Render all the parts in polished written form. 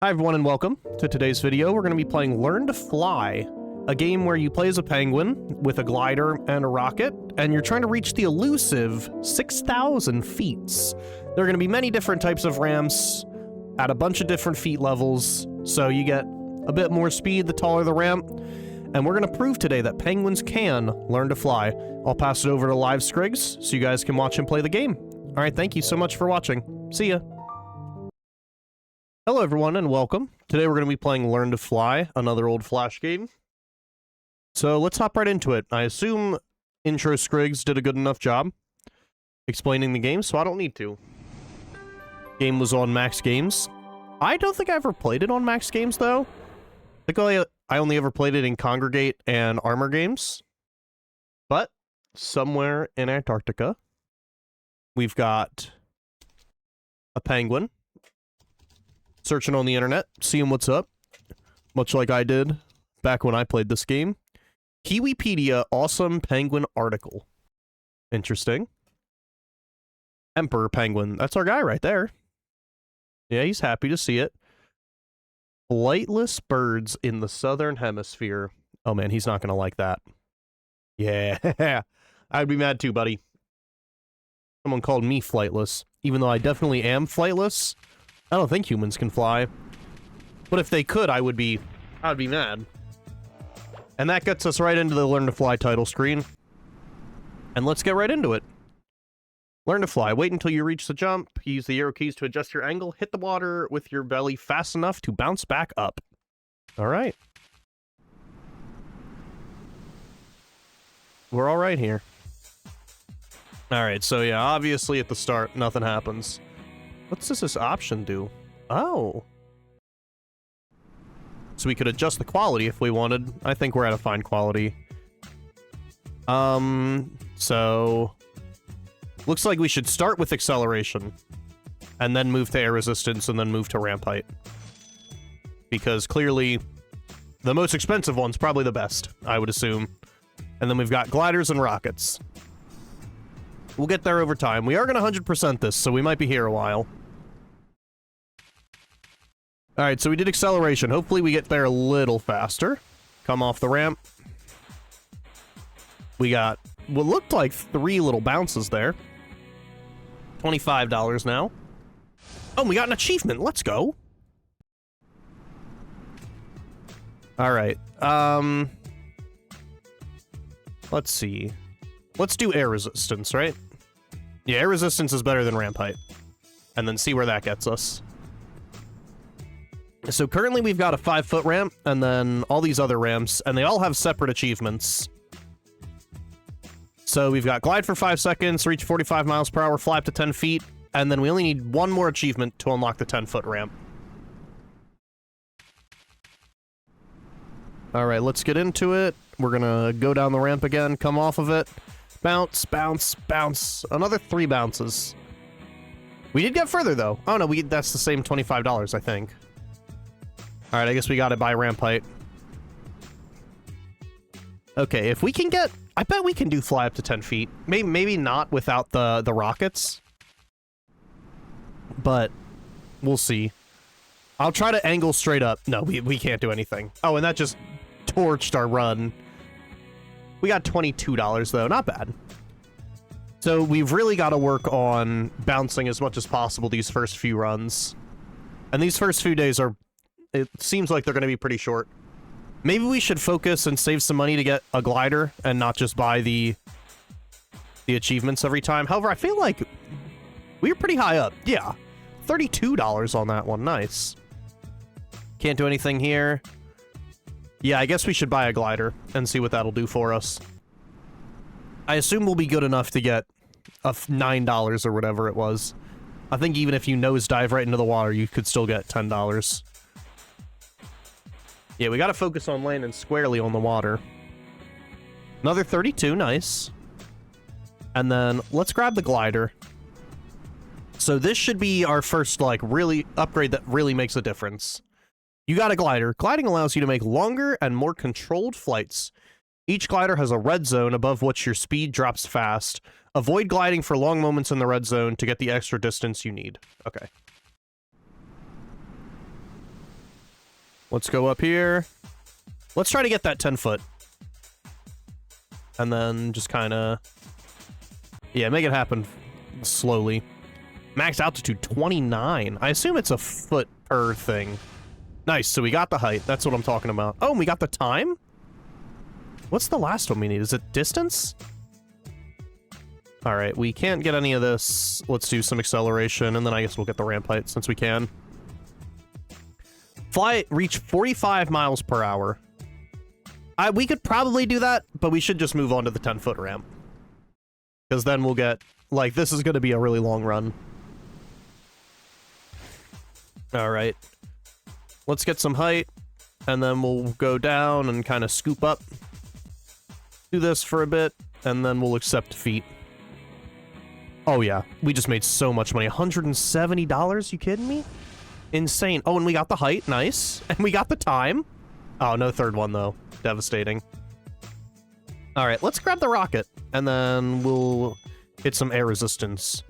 Hi everyone and welcome to today's video. We're going to be playing Learn to Fly, a game where you play as a penguin with a glider and a rocket, and you're trying to reach the elusive 6,000 feet. There are going to be many different types of ramps at a bunch of different feet levels, so you get a bit more speed the taller the ramp, and we're going to prove today that penguins can learn to fly. I'll pass it over to Live Scriggs so you guys can watch and play the game. Alright, thank you so much for watching. See ya! Hello everyone and welcome. Today we're going to be playing Learn to Fly, another old Flash game. So let's hop right into it. I assume Intro Scriggs did a good enough job explaining the game, so I don't need to. Game was on Max Games. I don't think I ever played it on Max Games though. I think I only ever played it in Congregate and Armor Games. But somewhere in Antarctica, we've got a penguin. Searching on the internet, seeing what's up, much like I did back when I played this game. Kiwipedia awesome penguin article. Interesting. Emperor penguin, that's our guy right there. Yeah, he's happy to see it. Flightless birds in the southern hemisphere. Oh man, he's not gonna like that. Yeah, I'd be mad too, buddy. Someone called me flightless, even though I definitely am flightless. I don't think humans can fly. But if they could, I'd be mad. And that gets us right into the Learn to Fly title screen. And let's get right into it. Learn to fly. Wait until you reach the jump. Use the arrow keys to adjust your angle. Hit the water with your belly fast enough to bounce back up. Alright. We're alright here. Alright, so yeah, obviously at the start, nothing happens. What does this option do? Oh. So we could adjust the quality if we wanted. I think we're at a fine quality. So... looks like we should start with acceleration. And then move to air resistance, and then move to ramp height. Because clearly, the most expensive one's probably the best, I would assume. And then we've got gliders and rockets. We'll get there over time. We are going to 100% this, so we might be here a while. Alright, so we did acceleration. Hopefully we get there a little faster. Come off the ramp. We got what looked like 3 little bounces there. $25 now. Oh, we got an achievement. Let's go. Alright. Let's see. Let's do air resistance, right? Yeah, air resistance is better than ramp height. And then see where that gets us. So currently we've got a 5-foot ramp, and then all these other ramps, and they all have separate achievements. So we've got glide for 5 seconds, reach 45 miles per hour, fly up to 10 feet, and then we only need one more achievement to unlock the 10-foot ramp. Alright, let's get into it. We're gonna go down the ramp again, come off of it. Bounce, bounce, bounce. Another 3 bounces. We did get further, though. Oh, no, that's the same $25, I think. Alright, I guess we gotta buy ramp height. Okay, if we can get... I bet we can do fly up to 10 feet. Maybe not without the rockets. But we'll see. I'll try to angle straight up. No, we can't do anything. Oh, and that just torched our run. We got $22, though. Not bad. So we've really got to work on bouncing as much as possible these first few runs. And these first few days are... it seems like they're going to be pretty short. Maybe we should focus and save some money to get a glider and not just buy the achievements every time. However, I feel like we were pretty high up. Yeah, $32 on that one. Nice. Can't do anything here. Yeah, I guess we should buy a glider and see what that'll do for us. I assume we'll be good enough to get $9 or whatever it was. I think even if you nosedive right into the water, you could still get $10. Yeah, we gotta focus on landing squarely on the water. Another 32, nice. And then, let's grab the glider. So this should be our first, like, really upgrade that really makes a difference. You got a glider. Gliding allows you to make longer and more controlled flights. Each glider has a red zone above which your speed drops fast. Avoid gliding for long moments in the red zone to get the extra distance you need. Okay. Let's go up here. Let's try to get that 10 foot. And then just kind of... Yeah, make it happen slowly. Max altitude 29. I assume it's a foot per thing. Nice, so we got the height. That's what I'm talking about. Oh, and we got the time? What's the last one we need? Is it distance? Alright, we can't get any of this. Let's do some acceleration, and then I guess we'll get the ramp height since we can. Reach 45 miles per hour. We could probably do that, but we should just move on to the 10-foot ramp. Because then we'll get... Like, this is going to be a really long run. Alright. Let's get some height, and then we'll go down and kind of scoop up. Do this for a bit, and then we'll accept defeat. Oh yeah, we just made so much money. $170? You kidding me? Insane. Oh, and we got the height. Nice. And we got the time. Oh, no third one, though. Devastating. Alright, let's grab the rocket, and then we'll hit some air resistance.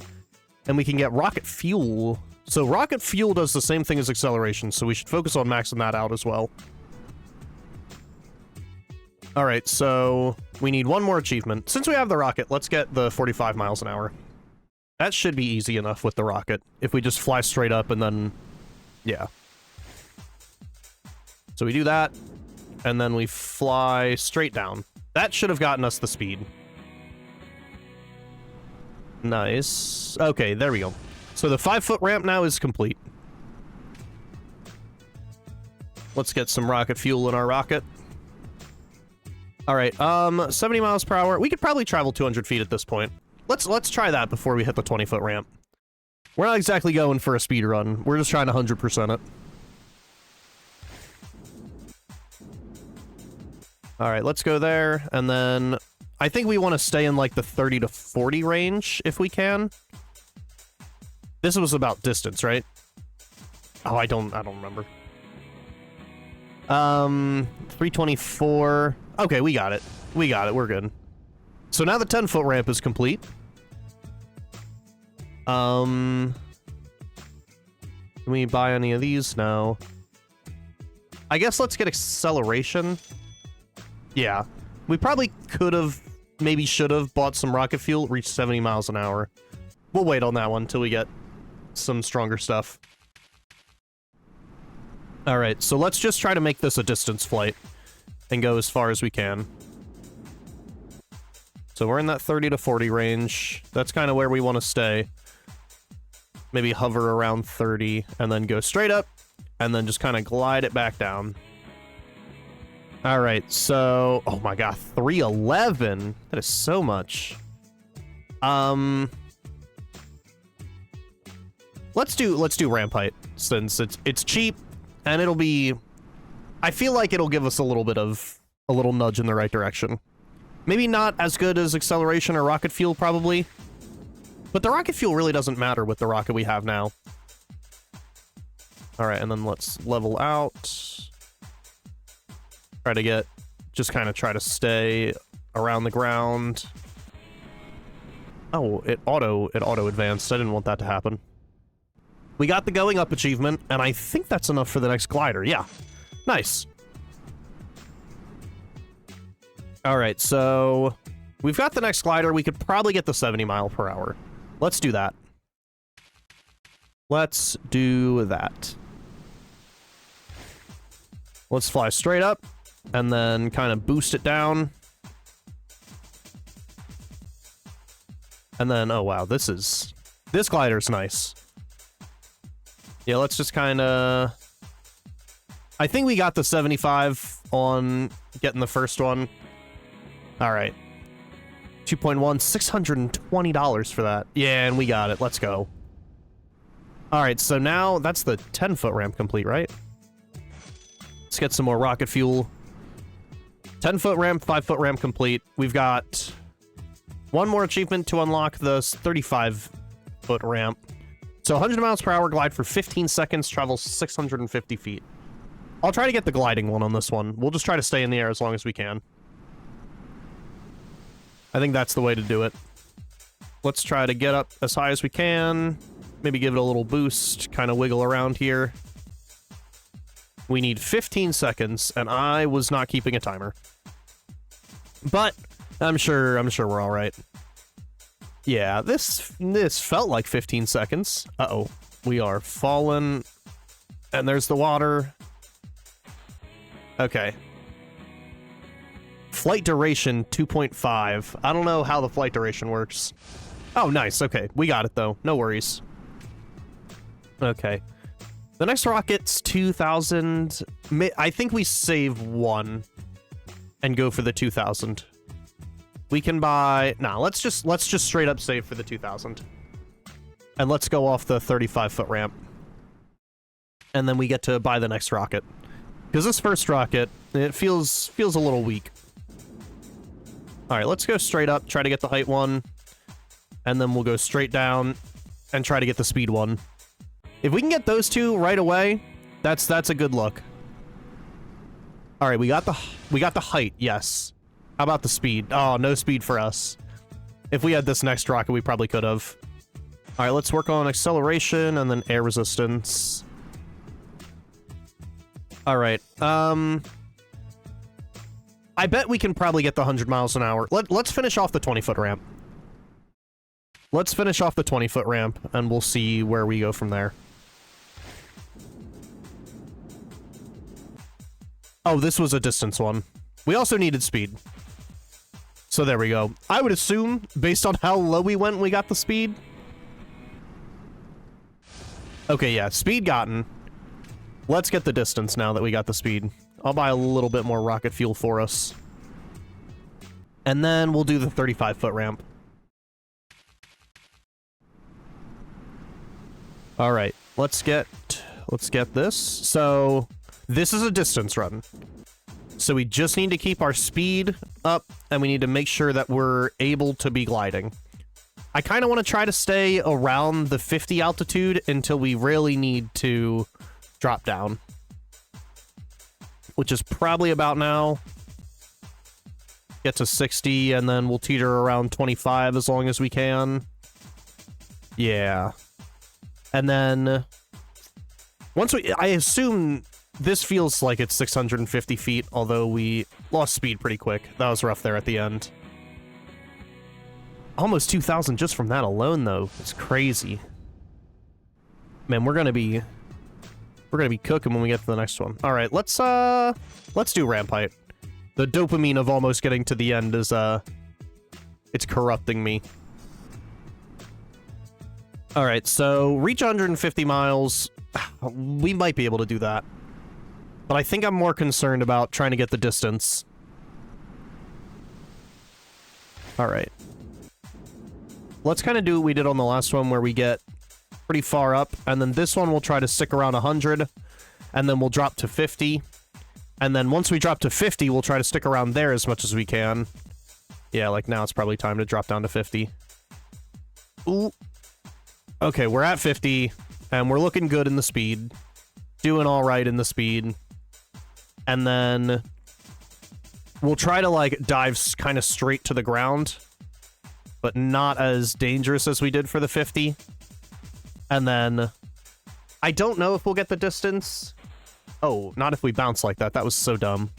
And we can get rocket fuel. So rocket fuel does the same thing as acceleration, so we should focus on maxing that out as well. Alright, so we need one more achievement. Since we have the rocket, let's get the 45 miles an hour. That should be easy enough with the rocket, if we just fly straight up and then... Yeah. So we do that, and then we fly straight down. That should have gotten us the speed. Nice. Okay, there we go. So the 5-foot ramp now is complete. Let's get some rocket fuel in our rocket. Alright, 70 miles per hour. We could probably travel 200 feet at this point. Let's try that before we hit the 20-foot ramp. We're not exactly going for a speed run. We're just trying to 100% it. Alright, let's go there, and then... I think we want to stay in, like, the 30 to 40 range, if we can. This was about distance, right? Oh, I don't remember. 324... Okay, we got it. We got it, we're good. So now the 10-foot ramp is complete. Can we buy any of these? No. I guess let's get acceleration. Yeah. We probably could have, maybe should have bought some rocket fuel, reached 70 miles an hour. We'll wait on that one until we get some stronger stuff. Alright, so let's just try to make this a distance flight and go as far as we can. So we're in that 30 to 40 range. That's kind of where we want to stay. Maybe hover around 30 and then go straight up and then just kind of glide it back down. Alright, so... Oh my god, 311? That is so much. Let's do ramp height, since it's cheap, and it'll be... I feel like it'll give us a little nudge in the right direction. Maybe not as good as acceleration or rocket fuel, probably. But the rocket fuel really doesn't matter with the rocket we have now. Alright, and then let's level out. Try to stay around the ground. Oh, it auto advanced. I didn't want that to happen. We got the going up achievement, and I think that's enough for the next glider. Yeah. Nice. Alright, so we've got the next glider. We could probably get the 70 mile per hour. Let's do that. Let's do that. Let's fly straight up, and then kind of boost it down. And then, oh wow, this glider's nice. Yeah, let's just kind of... I think we got the 75 on getting the first one. Alright. 2.1, $620 for that. Yeah, and we got it. Let's go. Alright, so now that's the 10-foot ramp complete, right? Let's get some more rocket fuel. 10-foot ramp, 5-foot ramp complete. We've got one more achievement to unlock the 35-foot ramp. So 100 miles per hour, glide for 15 seconds, travel 650 feet. I'll try to get the gliding one on this one. We'll just try to stay in the air as long as we can. I think that's the way to do it. Let's try to get up as high as we can. Maybe give it a little boost, kind of wiggle around here. We need 15 seconds, and I was not keeping a timer. But I'm sure we're all right. Yeah, this felt like 15 seconds. Uh-oh. We are falling, and there's the water. Okay. Flight duration 2.5. I don't know how the flight duration works. Oh, nice. Okay, we got it, though. No worries. Okay. The next rocket's 2,000. I think we save one and go for the 2,000. We can buy... Nah, let's just straight up save for the 2,000. And let's go off the 35-foot ramp. And then we get to buy the next rocket. Because this first rocket, it feels a little weak. Alright, let's go straight up, try to get the height one. And then we'll go straight down and try to get the speed one. If we can get those two right away, that's a good look. Alright, we got the height, yes. How about the speed? Oh, no speed for us. If we had this next rocket, we probably could have. Alright, let's work on acceleration and then air resistance. Alright, I bet we can probably get the 100 miles an hour. Let's finish off the 20-foot ramp. Let's finish off the 20-foot ramp, and we'll see where we go from there. Oh, this was a distance one. We also needed speed. So there we go. I would assume, based on how low we went, we got the speed. Okay, yeah, speed gotten. Let's get the distance now that we got the speed. I'll buy a little bit more rocket fuel for us. And then we'll do the 35-foot ramp. Alright, let's get this. So, this is a distance run. So we just need to keep our speed up, and we need to make sure that we're able to be gliding. I kind of want to try to stay around the 50 altitude until we really need to drop down. Which is probably about now. Get to 60, and then we'll teeter around 25 as long as we can. Yeah. And then... once we... I assume... this feels like it's 650 feet, although we lost speed pretty quick. That was rough there at the end. Almost 2,000 just from that alone, though. It's crazy. Man, we're gonna be cooking when we get to the next one. All right, let's do ramp height. The dopamine of almost getting to the end is it's corrupting me. All right, so reach 150 miles. We might be able to do that. But I think I'm more concerned about trying to get the distance. Alright. Let's kind of do what we did on the last one, where we get pretty far up, and then this one we'll try to stick around 100, and then we'll drop to 50. And then once we drop to 50, we'll try to stick around there as much as we can. Yeah, like now it's probably time to drop down to 50. Ooh. Okay, we're at 50, and we're looking good in the speed. Doing alright in the speed. And then we'll try to, like, dive kind of straight to the ground, but not as dangerous as we did for the 50. And then I don't know if we'll get the distance. Oh, not if we bounce like that. That was so dumb.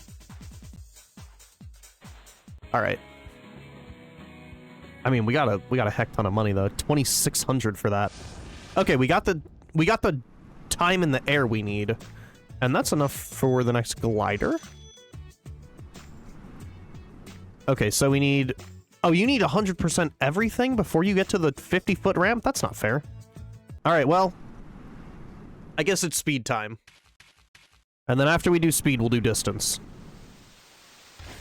All right. I mean, we got a heck ton of money though. 2,600 for that. Okay, we got the time in the air we need. And that's enough for the next glider. Okay, so we need... oh, you need 100% everything before you get to the 50-foot ramp? That's not fair. Alright, well... I guess it's speed time. And then after we do speed, we'll do distance.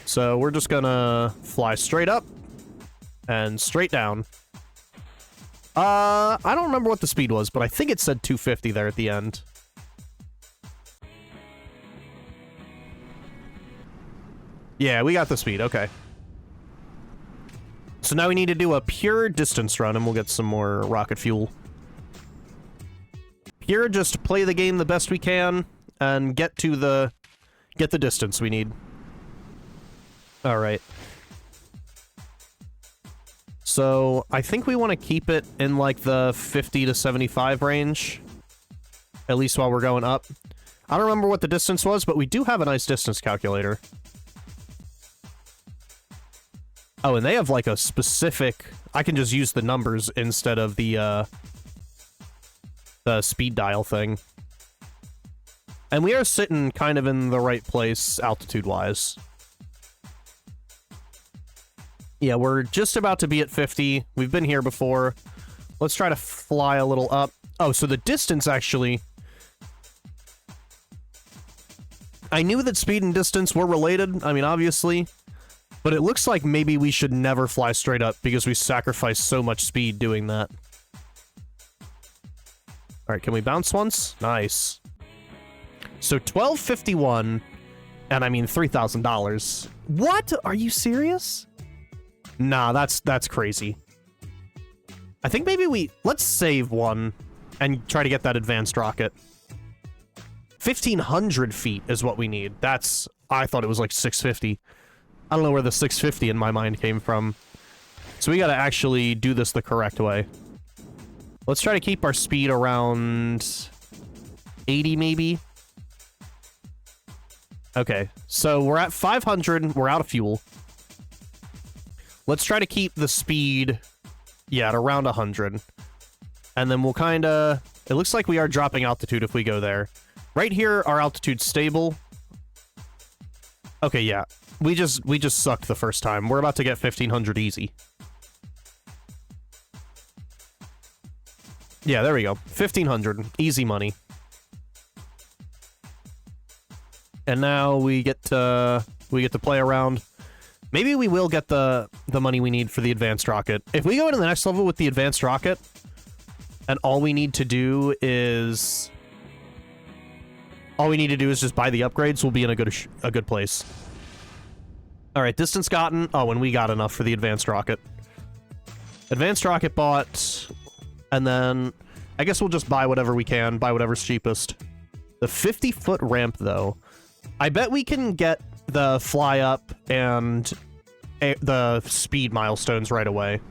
So we're just gonna fly straight up. And straight down. I don't remember what the speed was, but I think it said 250 there at the end. Yeah, we got the speed, okay. So now we need to do a pure distance run, and we'll get some more rocket fuel. Pure, just play the game the best we can, and get the distance we need. Alright. So, I think we want to keep it in, like, the 50 to 75 range. At least while we're going up. I don't remember what the distance was, but we do have a nice distance calculator. Oh, and they have, like, a specific... I can just use the numbers instead of the speed dial thing. And we are sitting kind of in the right place, altitude-wise. Yeah, we're just about to be at 50. We've been here before. Let's try to fly a little up. Oh, so the distance, actually... I knew that speed and distance were related, I mean, obviously. But it looks like maybe we should never fly straight up, because we sacrifice so much speed doing that. Alright, can we bounce once? Nice. So, $12.51, and I mean $3,000. What? Are you serious? Nah, that's crazy. I think maybe let's save one and try to get that advanced rocket. 1,500 feet is what we need. I thought it was like 650. I don't know where the 650 in my mind came from. So we gotta actually do this the correct way. Let's try to keep our speed around 80 maybe. Okay, so we're at 500, we're out of fuel. Let's try to keep the speed, yeah, at around 100. And then we'll kinda... It looks like we are dropping altitude if we go there. Right here, our altitude's stable. Okay, yeah. We just sucked the first time. We're about to get 1,500 easy. Yeah, there we go. 1,500. Easy money. And now we get to play around. Maybe we will get the money we need for the advanced rocket. If we go into the next level with the advanced rocket, and all we need to do is just buy the upgrades, we'll be in a good place. All right, distance gotten. Oh, and we got enough for the advanced rocket. Advanced rocket bought, and then I guess we'll just buy whatever we can, buy whatever's cheapest. The 50-foot ramp, though. I bet we can get the fly up and the speed milestones right away.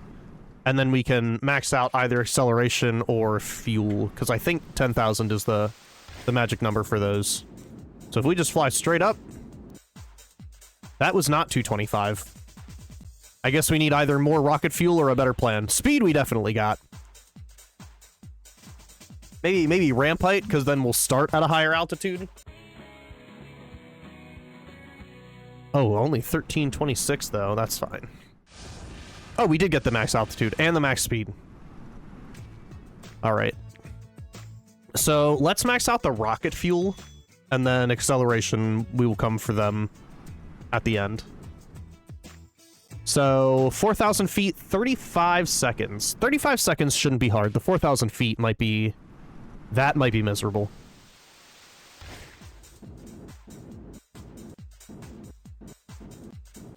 And then we can max out either acceleration or fuel, because I think 10,000 is the magic number for those. So if we just fly straight up... That was not 225. I guess we need either more rocket fuel or a better plan. Speed we definitely got. Maybe ramp height, because then we'll start at a higher altitude. Oh, only 1326 though. That's fine. Oh, we did get the max altitude and the max speed. All right. So let's max out the rocket fuel, and then acceleration, we will come for them at the end. So 4,000 feet, 35 seconds. 35 seconds shouldn't be hard. The 4,000 feet might be... That might be miserable.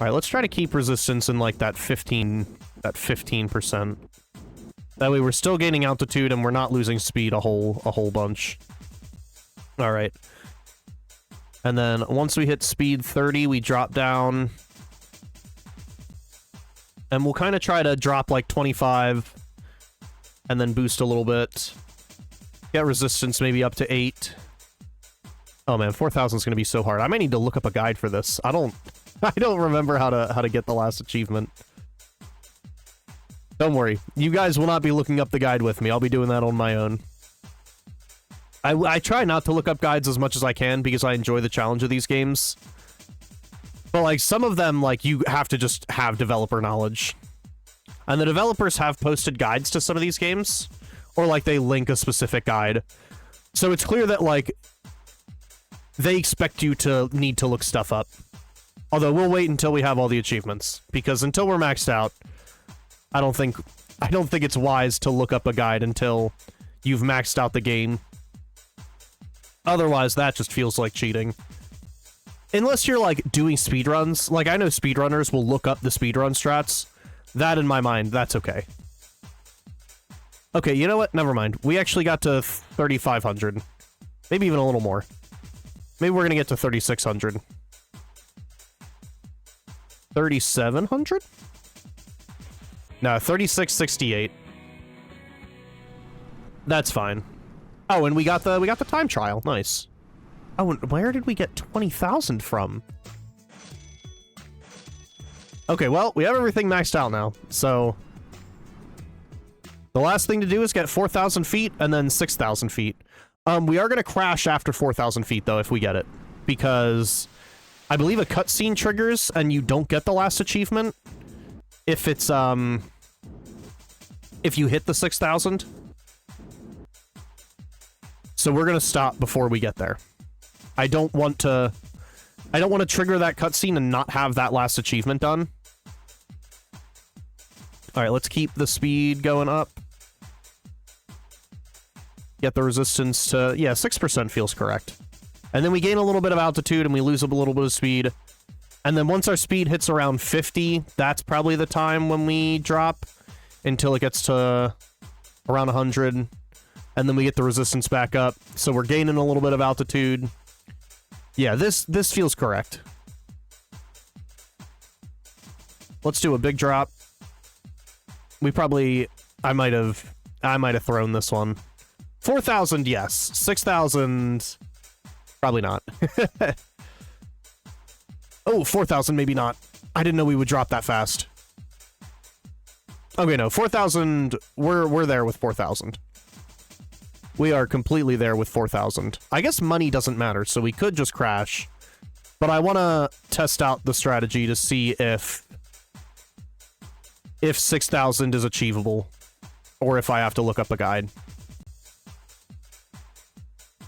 Alright, let's try to keep resistance in like that 15%. That way we're still gaining altitude and we're not losing speed a whole bunch. Alright. And then once we hit speed 30, we drop down. And we'll kind of try to drop like 25 and then boost a little bit. Get resistance maybe up to 8. Oh man, 4,000 is going to be so hard. I might need to look up a guide for this. I don't remember how to get the last achievement. Don't worry. You guys will not be looking up the guide with me. I'll be doing that on my own. I try not to look up guides as much as I can because I enjoy the challenge of these games. But, like, some of them, like, you have to just have developer knowledge. And the developers have posted guides to some of these games. Or, like, they link a specific guide. So it's clear that, like, they expect you to need to look stuff up. Although, we'll wait until we have all the achievements. Because until we're maxed out, I don't think it's wise to look up a guide until you've maxed out the game. Otherwise, that just feels like cheating. Unless you're, like, doing speedruns. Like, I know speedrunners will look up the speedrun strats. That, in my mind, that's okay. Okay, you know what? Never mind. We actually got to 3,500. Maybe even a little more. Maybe we're gonna get to 3,600. 3,700? No, 3,668. That's fine. Oh, and we got the time trial. Nice. Oh, and where did we get 20,000 from? Okay, well, we have everything maxed out now, so... The last thing to do is get 4,000 feet and then 6,000 feet. We are going to crash after 4,000 feet, though, if we get it. Because I believe a cutscene triggers and you don't get the last achievement if it's, if you hit the 6,000. So we're going to stop before we get there. I don't want to trigger that cutscene and not have that last achievement done. Alright, let's keep the speed going up. Get the resistance to... Yeah, 6% feels correct. And then we gain a little bit of altitude and we lose a little bit of speed. And then once our speed hits around 50, that's probably the time when we drop until it gets to around 100. And then we get the resistance back up. So we're gaining a little bit of altitude. Yeah, this feels correct. Let's do a big drop. We probably... I might have thrown this one. 4,000, yes. 6,000... Probably not. Oh, 4,000, maybe not. I didn't know we would drop that fast. Okay, no, 4,000... We're there with 4,000. We are completely there with 4,000. I guess money doesn't matter, so we could just crash. But I want to test out the strategy to see if 6,000 is achievable, or if I have to look up a guide.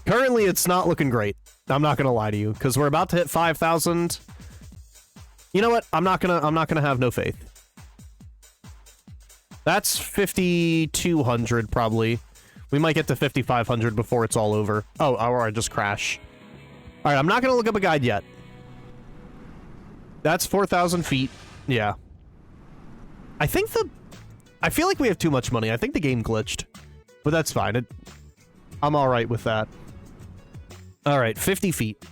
Currently, it's not looking great. I'm not gonna lie to you, because we're about to hit 5,000. You know what? I'm not gonna have no faith. That's 5,200 probably. We might get to 5,500 before it's all over. Oh, or I just crash. All right, I'm not gonna look up a guide yet. That's 4,000 feet. Yeah. I feel like we have too much money. I think the game glitched, but that's fine. I'm all right with that. All right, 50 feet.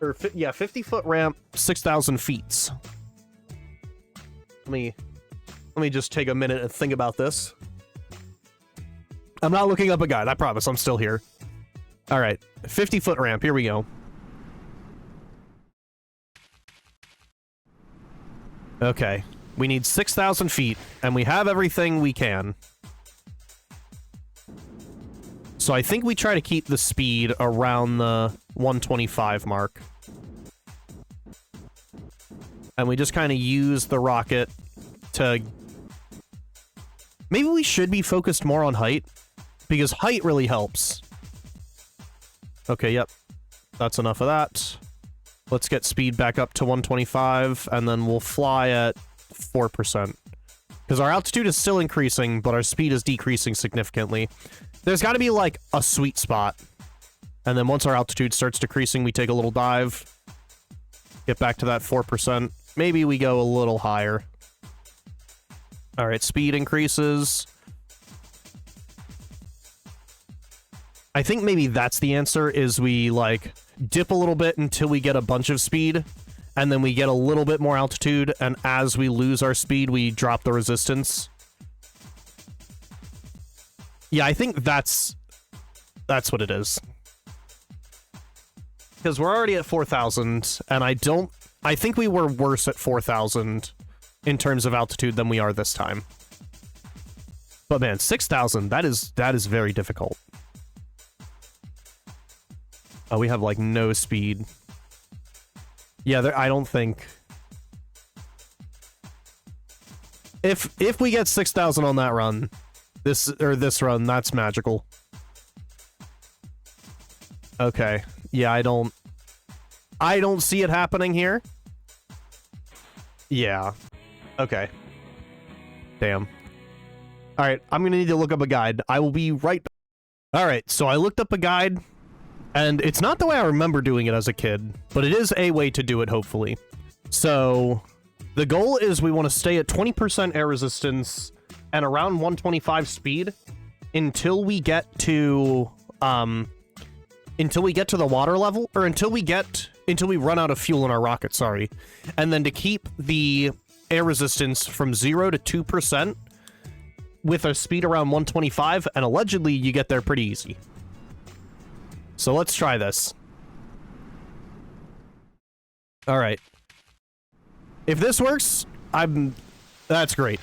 Or, yeah, 50-foot ramp, 6,000 feet. Let me just take a minute and think about this. I'm not looking up a guide, I promise, I'm still here. All right, 50-foot ramp, here we go. Okay, we need 6,000 feet, and we have everything we can. So I think we try to keep the speed around the 125 mark. And we just kind of use the rocket to... Maybe we should be focused more on height, because height really helps. Okay, yep. That's enough of that. Let's get speed back up to 125, and then we'll fly at 4%. Because our altitude is still increasing, but our speed is decreasing significantly. There's got to be, like, a sweet spot. And then once our altitude starts decreasing, we take a little dive. Get back to that 4%. Maybe we go a little higher. Alright, speed increases. I think maybe that's the answer, is we, like, dip a little bit until we get a bunch of speed, and then we get a little bit more altitude, and as we lose our speed, we drop the resistance. Yeah, I think that's what it is. Because we're already at 4,000, and I think we were worse at 4,000 in terms of altitude than we are this time. But man, 6,000, that is very difficult. Oh, we have, like, no speed. Yeah, I don't think... If we get 6,000 on that run, this run, that's magical. Okay. Yeah, I don't see it happening here. Yeah. Okay. Damn. Alright, I'm gonna need to look up a guide. I will be right back. Alright, so I looked up a guide, and it's not the way I remember doing it as a kid, but it is a way to do it, hopefully. So, the goal is we want to stay at 20% air resistance and around 125 speed until we get to the water level, or until we run out of fuel in our rocket, sorry. And then to keep the air resistance from 0 to 2% with a speed around 125, and allegedly you get there pretty easy. So let's try this. All right. If this works, that's great.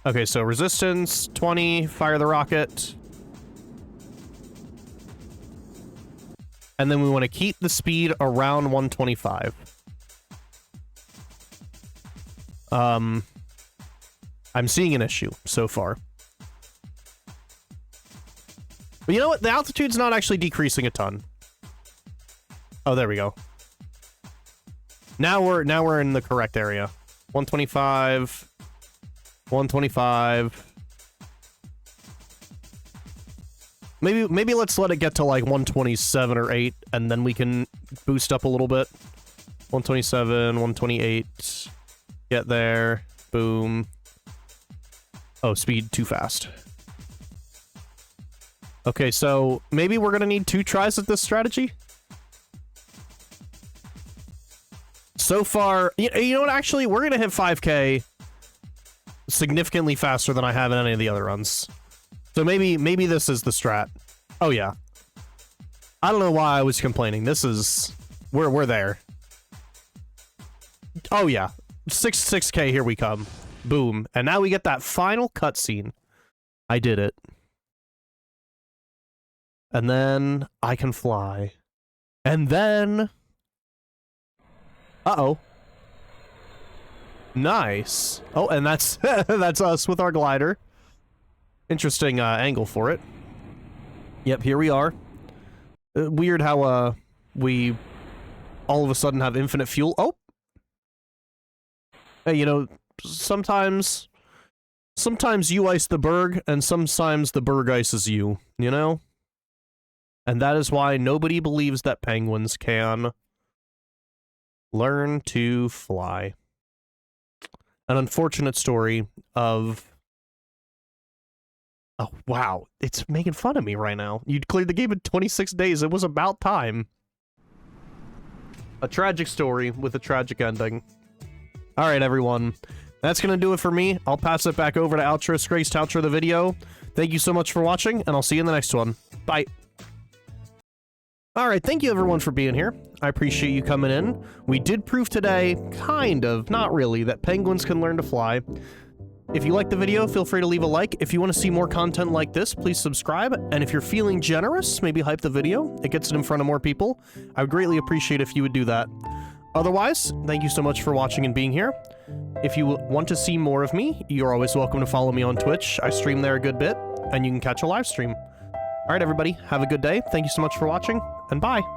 Okay, so resistance, 20, fire the rocket. And then we want to keep the speed around 125. I'm seeing an issue so far. But you know what? The altitude's not actually decreasing a ton. Oh, there we go. Now we're in the correct area. 125. 125. Maybe let's let it get to like 127 or 8 and then we can boost up a little bit. 127, 128. Get there. Boom. Oh, speed too fast. Okay, so maybe we're gonna need 2 tries at this strategy. So far, you know what, actually, we're gonna hit 5K significantly faster than I have in any of the other runs. So maybe this is the strat. Oh yeah. I don't know why I was complaining. This is... We're there. Oh yeah. 6K, here we come. Boom. And now we get that final cutscene. I did it. And then I can fly. And then... Uh-oh. Nice. Oh, and that's that's us with our glider. Interesting angle for it. Yep, here we are. Weird how we all of a sudden have infinite fuel. Oh! Hey, you know, sometimes you ice the berg, and sometimes the berg ices you, you know? And that is why nobody believes that penguins can learn to fly. An unfortunate story of... Oh, wow. It's making fun of me right now. You cleared the game in 26 days. It was about time. A tragic story with a tragic ending. Alright, everyone. That's gonna do it for me. I'll pass it back over to Outro Scriggs to outro the video. Thank you so much for watching, and I'll see you in the next one. Bye. Alright, thank you everyone for being here. I appreciate you coming in. We did prove today, kind of, not really, that penguins can learn to fly. If you liked the video, feel free to leave a like. If you want to see more content like this, please subscribe. And if you're feeling generous, maybe hype the video. It gets it in front of more people. I would greatly appreciate if you would do that. Otherwise, thank you so much for watching and being here. If you want to see more of me, you're always welcome to follow me on Twitch. I stream there a good bit, and you can catch a live stream. Alright everybody, have a good day. Thank you so much for watching, and bye!